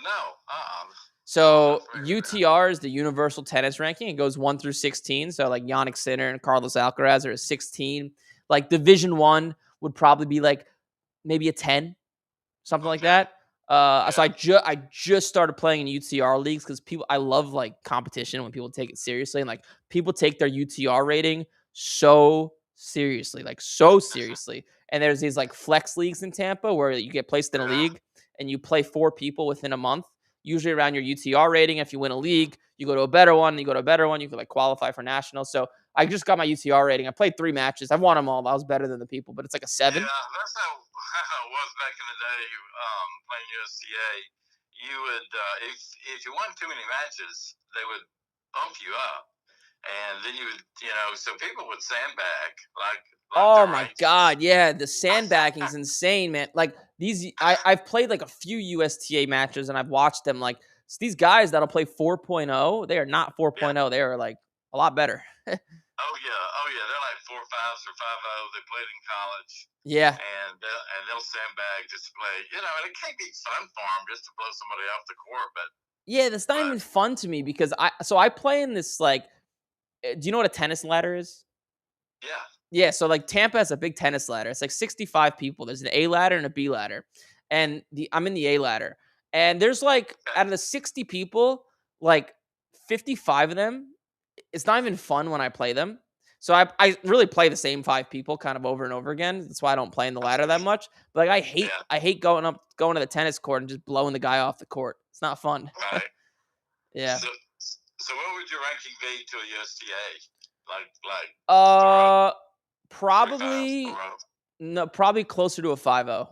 No. So I'm not familiar with that. UTR is the Universal Tennis Ranking. It goes 1 through 16. So like Yannick Sinner and Carlos Alcaraz are a 16. Like Division 1 would probably be like maybe a 10, something like Okay. that. So Yeah. I just started playing in UTR leagues because I love like competition when people take it seriously, and like people take their UTR rating so seriously, like so seriously. And there's these like flex leagues in Tampa where you get placed in a Yeah. league and you play 4 people within a month, usually around your UTR rating. If you win a league, you go to a better one, you could like qualify for nationals. So I just got my UTR rating. I played 3 matches. I've won them all. I was better than the people, but it's like a 7. Yeah, that's how it was back in the day. Playing USTA, you would if you won too many matches, they would bump you up, and then you would so people would sandbag like Oh the my rankings. god, yeah, the sandbagging's insane, man. Like I've played like a few USTA matches and I've watched them. Like these guys that'll play 4.0, they are not 4.0. Yeah. They are like a lot better. Oh yeah. They're like 4.5s or 5.0. They played in college, Yeah. and they'll sandbag just to play. And it can't be fun for them just to blow somebody off the court, but Yeah, that's not even fun to me because I play in this like do you know what a tennis ladder is? yeah. Yeah, so like Tampa has a big tennis ladder. It's like 65 people. There's an A ladder and a B ladder. And I'm in the A ladder. And there's like out of the 60 people, like 55 of them, it's not even fun when I play them. So I really play the same 5 people kind of over and over again. That's why I don't play in the ladder that much. But like I hate going to the tennis court and just blowing the guy off the court. It's not fun. Right. Yeah. So what would your ranking be to a USTA? Probably no, probably closer to a 5.0.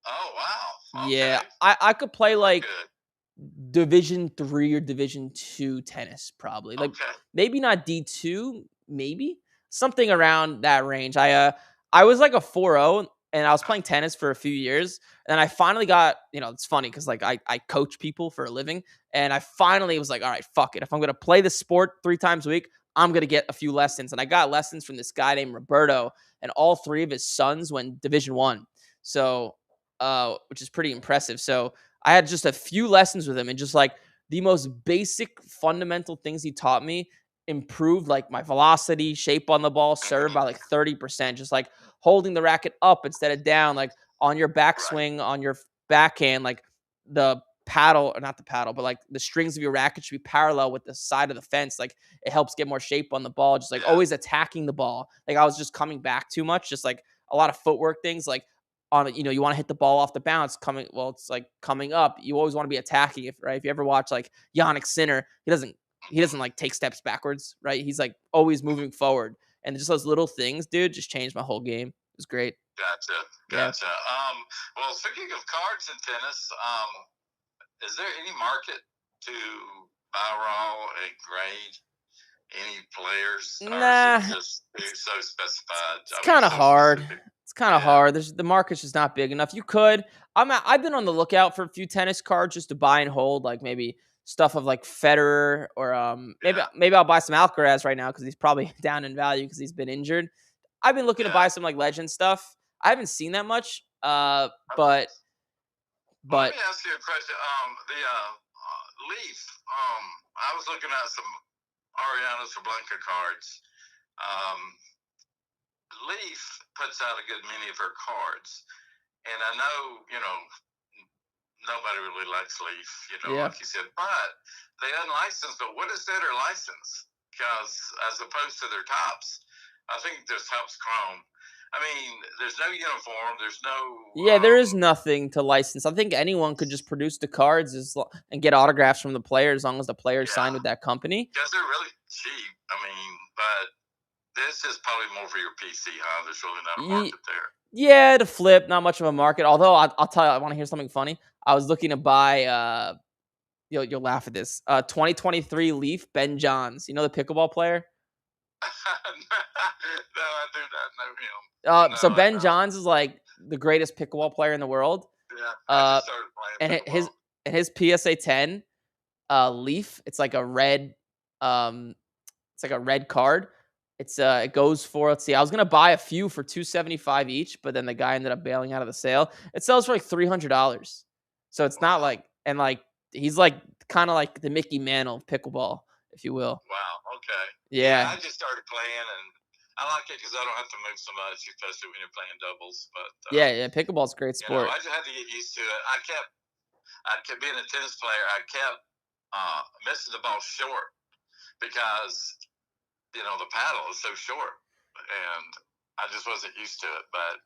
Oh wow. Okay. Yeah, I could play like Good. Division 3 or Division 2 tennis probably. Like Okay. maybe not D2, maybe something around that range. I was like a 4.0 and I was playing tennis for a few years and I finally got, it's funny cuz like I coach people for a living and I finally was like, all right, fuck it. If I'm going to play the sport 3 times a week, I'm going to get a few lessons. And I got lessons from this guy named Roberto and all 3 of his sons went Division 1. So which is pretty impressive. So I had just a few lessons with him and just like the most basic fundamental things he taught me improved like my velocity, shape on the ball, serve by like 30%, just like holding the racket up instead of down, like on your backswing, on your backhand, like the paddle or not the paddle, but like the strings of your racket should be parallel with the side of the fence. Like it helps get more shape on the ball, just like always attacking the ball. Like I was just coming back too much, just like a lot of footwork things like on you want to hit the ball off the bounce it's like coming up. You always want to be attacking if you ever watch like Yannick Sinner, he doesn't like take steps backwards, right? He's like always moving forward. And just those little things, dude, just changed my whole game. It was great. Gotcha. Well, speaking of cards in tennis, is there any market to buy raw and grade any players? Nah. Or is it just so specified? It's kind of hard. It's kind of hard. The market's just not big enough. You could. I've been on the lookout for a few tennis cards just to buy and hold, like maybe stuff of like Federer or maybe I'll buy some Alcaraz right now because he's probably down in value because he's been injured. I've been looking to buy some like legend stuff. I haven't seen that much, but let me ask you a question. The Leaf. I was looking at some Ariana Sablenka cards. Leaf puts out a good many of her cards, and I know nobody really likes Leaf, like you said, but they unlicensed. But what is their license? Because as opposed to their tops, I think there's tops chrome. I mean, there's no uniform. There's no. Yeah, there is nothing to license. I think anyone could just produce the cards and get autographs from the players as long as the players sign with that company. Because they're really cheap. I mean, but this is probably more for your PC, huh? There's really not a market there. Yeah, to flip, not much of a market. Although I'll tell you, I want to hear something funny. I was looking to buy. You'll laugh at this. 2023 Leaf Ben Johns. You know the pickleball player? No, I do not know him. So Ben Johns is like the greatest pickleball player in the world. Yeah, I just started playing and his PSA 10 Leaf. It's like a red. It's like a red card. It goes for, let's see, I was gonna buy a few for $275 each, but then the guy ended up bailing out of the sale. It sells for like $300. So it's not like, and like he's like kind of like the Mickey Mantle of pickleball, if you will. Wow. Okay. Yeah. I just started playing, and I like it because I don't have to move so much, especially when you're playing doubles. But yeah, pickleball's a great sport. I just had to get used to it. I kept being a tennis player. I kept missing the ball short because the paddle is so short, and I just wasn't used to it. But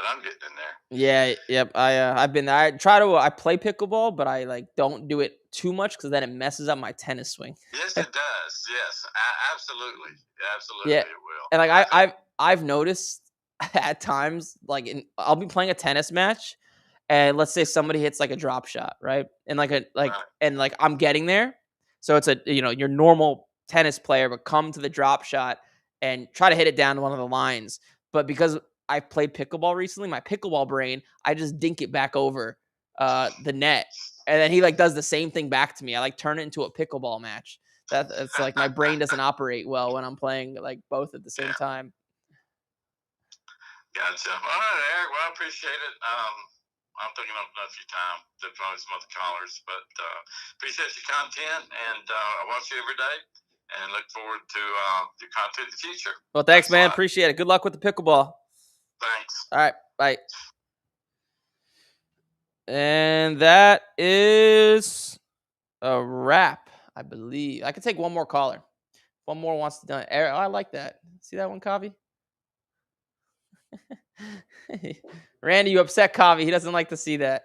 I'm getting in there. Yeah, yep. I've been there. I play pickleball, but I like don't do it too much because then it messes up my tennis swing. Yes, it does. Yes, absolutely. Yeah. It will. And like I've noticed at times, like I'll be playing a tennis match, and let's say somebody hits like a drop shot, right? And and I'm getting there, so it's your normal tennis player would come to the drop shot and try to hit it down to one of the lines, but because I played pickleball recently, my pickleball brain, I just dink it back over the net. And then he like does the same thing back to me. I like turn it into a pickleball match. It's like my brain doesn't operate well when I'm playing like both at the same time. Gotcha. All right, Eric. Well, I appreciate it. I'm taking up enough of your time to probably some other callers, but appreciate your content, and I watch you every day and look forward to your content in the future. Well, thanks man. Appreciate it. Good luck with the pickleball. Thanks. All right. Bye. And that is a wrap, I believe. I can take one more caller. One more wants to do it. I like that. See that one, Kavi? Randy, you upset Kavi. He doesn't like to see that.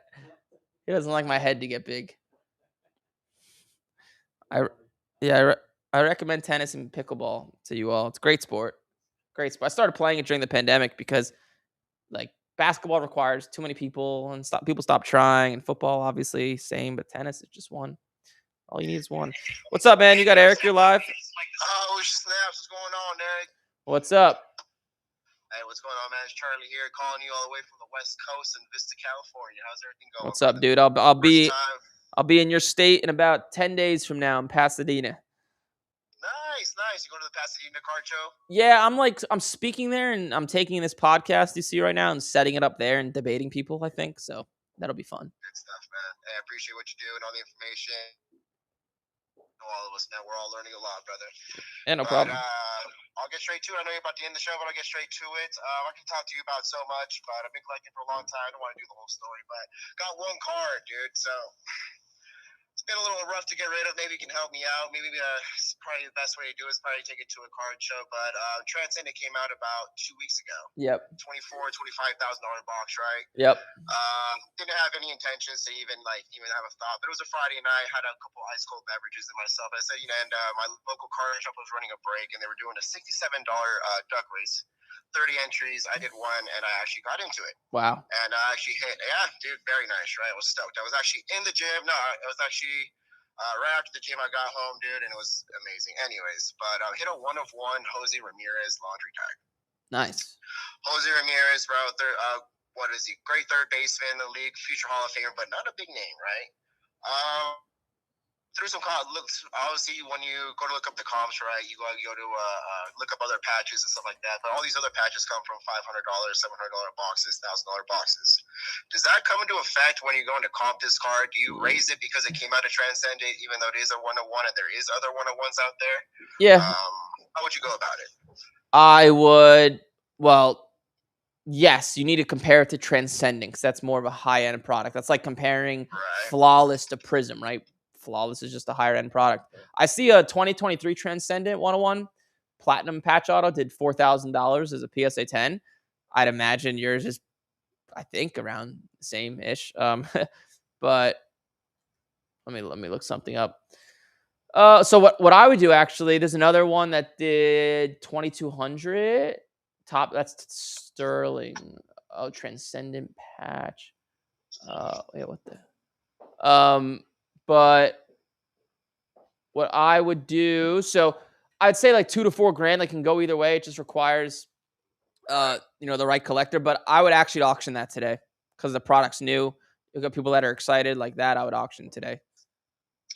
He doesn't like my head to get big. I recommend tennis and pickleball to you all. It's a great sport. Great sport. I started playing it during the pandemic because like basketball requires too many people and people stop trying, and football obviously same, but tennis is just one. All you need is one. What's up, man? You got Eric, you're live. Oh, snaps. What's going on, Eric? What's up? Hey, what's going on, man? It's Charlie here, calling you all the way from the West Coast in Vista, California. How's everything going? What's up, dude? I'll be in your state in about 10 days from now in Pasadena. Nice. You going to the Pasadena card show? Yeah, I'm speaking there, and I'm taking this podcast you see right now and setting it up there and debating people, I think. So that'll be fun. Good stuff, man. Hey, I appreciate what you do and all the information. All of us, man. We're all learning a lot, brother. Yeah, no problem. I'll get straight to it. I know you're about to end the show, but I'll get straight to it. I can talk to you about so much, but I've been collecting for a long time. I don't want to do the whole story, but got one card, dude. So it's been a little rough to get rid of. Maybe you can help me out. Maybe probably the best way to do it is probably take it to a card show. But Transcendent came out about 2 weeks ago. Yep. $25,000 box, right? Yep. Didn't have any intentions to even have a thought. But it was a Friday night. Had a couple ice cold beverages in myself. I said, and my local card shop was running a break, and they were doing a $67 duck race. 30 entries. I did one, and I actually got into it. Wow. And I actually hit. Yeah, dude, very nice, right? I was stoked. I was actually in the gym. No, it was actually right after the gym. I got home, dude, and it was amazing. Anyways, but I hit a 1-of-1 Jose Ramirez laundry tag. Nice. Jose Ramirez, bro. What is he? Great third baseman in the league, future Hall of Famer, but not a big name, right? Through some looks, obviously, when you go to look up the comps, right, you go to look up other patches and stuff like that. But all these other patches come from $500, $700 boxes, $1,000 boxes. Does that come into effect when you're going to comp this card? Do you raise it because it came out of Transcendent, even though it is a 1-of-1 and there is other 1-of-1s out there? Yeah. How would you go about it? I would. Well, yes, you need to compare it to Transcendent because that's more of a high-end product. That's like comparing Flawless to Prism, right? Flawless is just a higher end product. I see a 2023 Transcendent 1-of-1 Platinum patch auto did $4,000 as a PSA 10. I'd imagine yours is, I think, around the same-ish. But let me look something up. So what I would do actually, there's another one that did 2200 top. That's Sterling. Oh, Transcendent patch. Wait, what the? But what I would do, so I'd say like 2 to 4 grand. Like, can go either way. It just requires, the right collector. But I would actually auction that today because the product's new. You got people that are excited like that. I would auction today.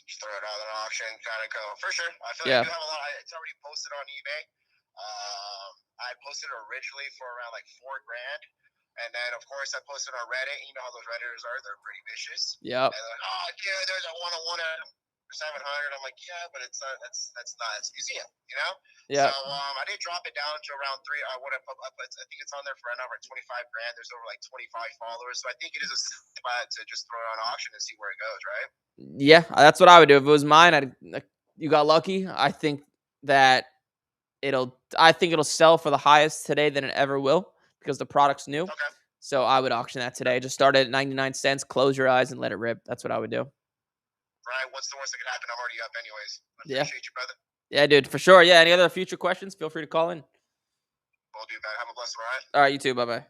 Just throw it out at auction, gotta go for sure. I feel Yeah. like you have a lot. It's already posted on eBay. I posted it originally for around like 4 grand, and then of course I posted on Reddit. You know how those Redditors are; they're pretty vicious. Yep. And they're like, oh yeah, there's a one-on-one at 700. I'm like, yeah, but it's not. That's not. It's museum, you know. Yeah. So I did drop it down to around 3. I think it's on there for right now for 25 grand. There's over like 25 followers, so I think it is a spot to just throw it on auction and see where it goes, right? Yeah, that's what I would do. If it was mine, you got lucky. I think it'll sell for the highest today than it ever will because the product's new. Okay. So I would auction that today. Just start it at 99 cents, close your eyes, and let it rip. That's what I would do. Right. What's the worst that could happen? I'm already up anyways. I Yeah. appreciate you, brother. Yeah, dude, for sure. Yeah, any other future questions, feel free to call in. Will do, man. Have a blessed ride. All right, you too. Bye-bye.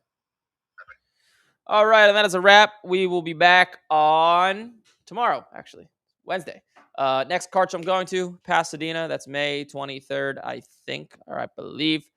All right, and that is a wrap. We will be back on tomorrow, actually, Wednesday. Next card show I'm going to, Pasadena. That's May 23rd, I think, or I believe.